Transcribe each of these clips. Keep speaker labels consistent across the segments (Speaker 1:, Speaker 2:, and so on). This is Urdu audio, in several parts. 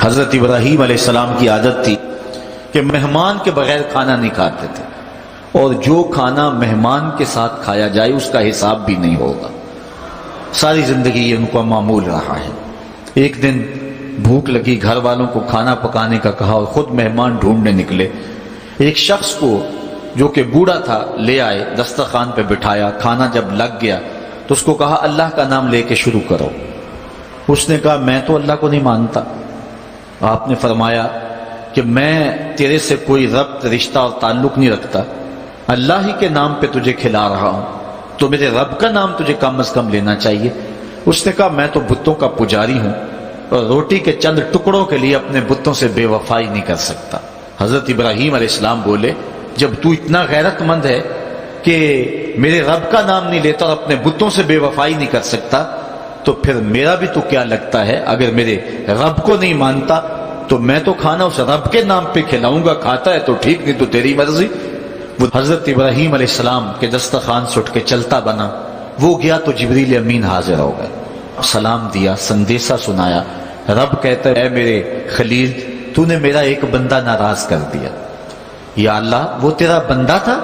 Speaker 1: حضرت ابراہیم علیہ السلام کی عادت تھی کہ مہمان کے بغیر کھانا نہیں کھاتے تھے، اور جو کھانا مہمان کے ساتھ کھایا جائے اس کا حساب بھی نہیں ہوگا۔ ساری زندگی یہ ان کو معمول رہا ہے۔ ایک دن بھوک لگی، گھر والوں کو کھانا پکانے کا کہا اور خود مہمان ڈھونڈنے نکلے۔ ایک شخص کو جو کہ بوڑھا تھا لے آئے، دسترخوان پہ بٹھایا، کھانا جب لگ گیا تو اس کو کہا اللہ کا نام لے کے شروع کرو۔ اس نے کہا میں تو اللہ کو نہیں مانتا۔ آپ نے فرمایا کہ میں تیرے سے کوئی ربط، رشتہ اور تعلق نہیں رکھتا، اللہ ہی کے نام پہ تجھے کھلا رہا ہوں، تو میرے رب کا نام تجھے کم از کم لینا چاہیے۔ اس نے کہا میں تو بتوں کا پجاری ہوں اور روٹی کے چند ٹکڑوں کے لیے اپنے بتوں سے بے وفائی نہیں کر سکتا۔ حضرت ابراہیم علیہ السلام بولے جب تو اتنا غیرت مند ہے کہ میرے رب کا نام نہیں لیتا اور اپنے بتوں سے بے وفائی نہیں کر سکتا، تو پھر میرا بھی تو کیا لگتا ہے، اگر میرے رب کو نہیں مانتا تو میں تو کھانا اس رب کے نام پہ کھلاؤں گا، کھاتا ہے تو ٹھیک نہیں تو تیری مرضی۔ وہ حضرت ابراہیم علیہ السلام کے دسترخوان سے اٹھ کے چلتا بنا، وہ گیا تو جبریل امین حاضر ہو گئے، سلام دیا، سندیسہ سنایا۔ رب کہتا ہے اے میرے خلیل، تو نے میرا ایک بندہ ناراض کر دیا۔ یا اللہ، وہ تیرا بندہ تھا،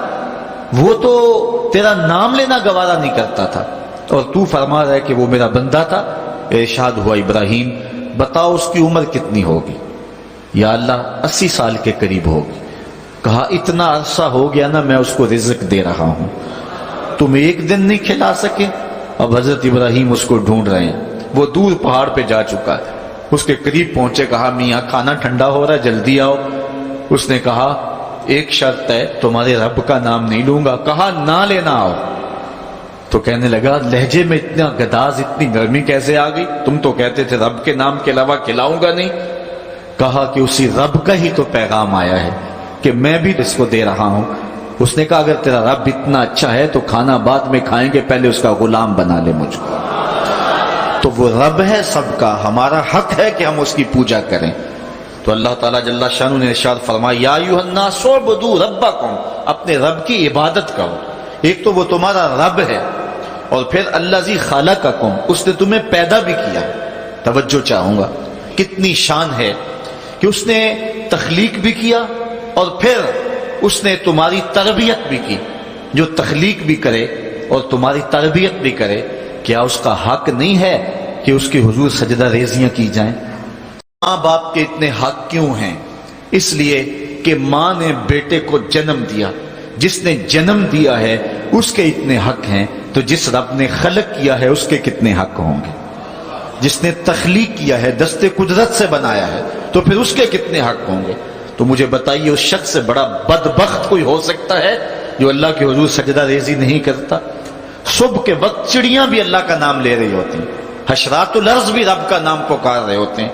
Speaker 1: وہ تو تیرا نام لینا گوارا نہیں کرتا تھا، اور تو فرما رہا ہے کہ وہ میرا بندہ تھا۔ ارشاد ہوا ابراہیم بتاؤ اس کی عمر کتنی ہوگی؟ یا اللہ 80 سال کے قریب ہوگی۔ کہا اتنا عرصہ ہو گیا نا میں اس کو رزق دے رہا ہوں، تم ایک دن نہیں کھلا سکے؟ اب حضرت ابراہیم اس کو ڈھونڈ رہے ہیں، وہ دور پہاڑ پہ جا چکا ہے، اس کے قریب پہنچے، کہا میاں کھانا ٹھنڈا ہو رہا ہے جلدی آؤ۔ اس نے کہا ایک شرط ہے، تمہارے رب کا نام نہیں لوں گا۔ کہا نہ لینا آؤ۔ تو کہنے لگا لہجے میں اتنا گداز، اتنی نرمی کیسے آ گئی؟ تم تو کہتے تھے رب کے نام کے علاوہ کھلاؤں گا نہیں۔ کہا کہ اسی رب کا ہی تو پیغام آیا ہے کہ میں بھی اس کو دے رہا ہوں۔ اس نے کہا اگر تیرا رب اتنا اچھا ہے تو کھانا بعد میں کھائیں گے، پہلے اس کا غلام بنا لے مجھ کو۔ تو وہ رب ہے سب کا، ہمارا حق ہے کہ ہم اس کی پوجا کریں۔ تو اللہ تعالیٰ جل شانہ نے ارشاد فرمایا یا ایھا الناس اعبدوا ربکم، اپنے رب کی عبادت کرو۔ ایک تو وہ تمہارا رب ہے، اور پھر الذی خلقکم، اس نے تمہیں پیدا بھی کیا۔ توجہ چاہوں گا کتنی شان ہے کہ اس نے تخلیق بھی کیا اور پھر اس نے تمہاری تربیت بھی کی۔ جو تخلیق بھی کرے اور تمہاری تربیت بھی کرے، کیا اس کا حق نہیں ہے کہ اس کے حضور سجدہ ریزیاں کی جائیں؟ ماں باپ کے اتنے حق کیوں ہیں؟ اس لیے کہ ماں نے بیٹے کو جنم دیا، جس نے جنم دیا ہے اس کے اتنے حق ہیں، تو جس رب نے خلق کیا ہے اس کے کتنے حق ہوں گے؟ جس نے تخلیق کیا ہے، دستے قدرت سے بنایا ہے، تو پھر اس کے کتنے حق ہوں گے؟ تو مجھے بتائیے اس شخص سے بڑا بدبخت کوئی ہو سکتا ہے جو اللہ کے حضور سجدہ ریزی نہیں کرتا؟ صبح کے وقت چڑیاں بھی اللہ کا نام لے رہی ہوتی ہیں، حشرات الارض بھی رب کا نام پکار رہے ہوتے ہیں،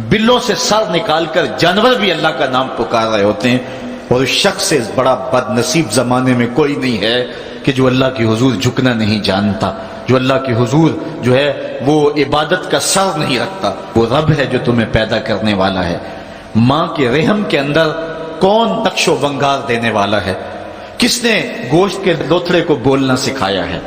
Speaker 1: بلوں سے سر نکال کر جانور بھی اللہ کا نام پکار رہے ہوتے ہیں، اور اس شخص سے بڑا بد نصیب زمانے میں کوئی نہیں ہے کہ جو اللہ کے حضور جھکنا نہیں جانتا، جو اللہ کے حضور جو ہے وہ عبادت کا سر نہیں رکھتا۔ وہ رب ہے جو تمہیں پیدا کرنے والا ہے۔ ماں کے رحم کے اندر کون نقش و بنگار دینے والا ہے؟ کس نے گوشت کے لوتھڑے کو بولنا سکھایا ہے؟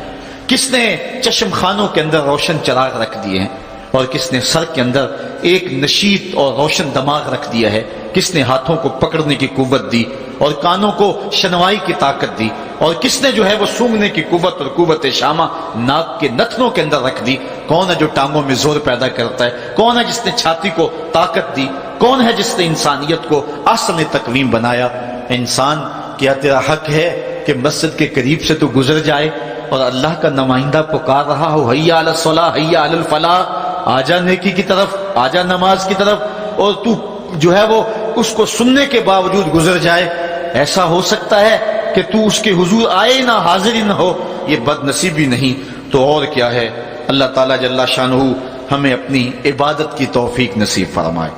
Speaker 1: کس نے چشم خانوں کے اندر روشن چراغ رکھ دیے ہیں؟ اور کس نے سر کے اندر ایک نشیط اور روشن دماغ رکھ دیا ہے؟ کس نے ہاتھوں کو پکڑنے کی قوت دی اور کانوں کو شنوائی کی طاقت دی؟ اور کس نے جو ہے وہ سونگھنے کی قوت اور قوت شامہ ناک کے نتنوں کے اندر رکھ دی؟ کون ہے جو ٹانگوں میں زور پیدا کرتا ہے؟ کون ہے جس نے چھاتی کو طاقت دی؟ کون ہے جس نے انسانیت کو احسن تقویم بنایا؟ انسان، کیا تیرا حق ہے کہ مسجد کے قریب سے تو گزر جائے اور اللہ کا نمائندہ پکار رہا ہو حی علی الصلاۃ حی علی الفلاح، آجا نیکی کی طرف، آجا نماز کی طرف، اور تو جو ہے وہ اس کو سننے کے باوجود گزر جائے؟ ایسا ہو سکتا ہے کہ تو اس کے حضور آئے نہ، حاضر ہی نہ ہو؟ یہ بد نصیبی نہیں تو اور کیا ہے؟ اللہ تعالیٰ جل شانہ ہمیں اپنی عبادت کی توفیق نصیب فرمائے۔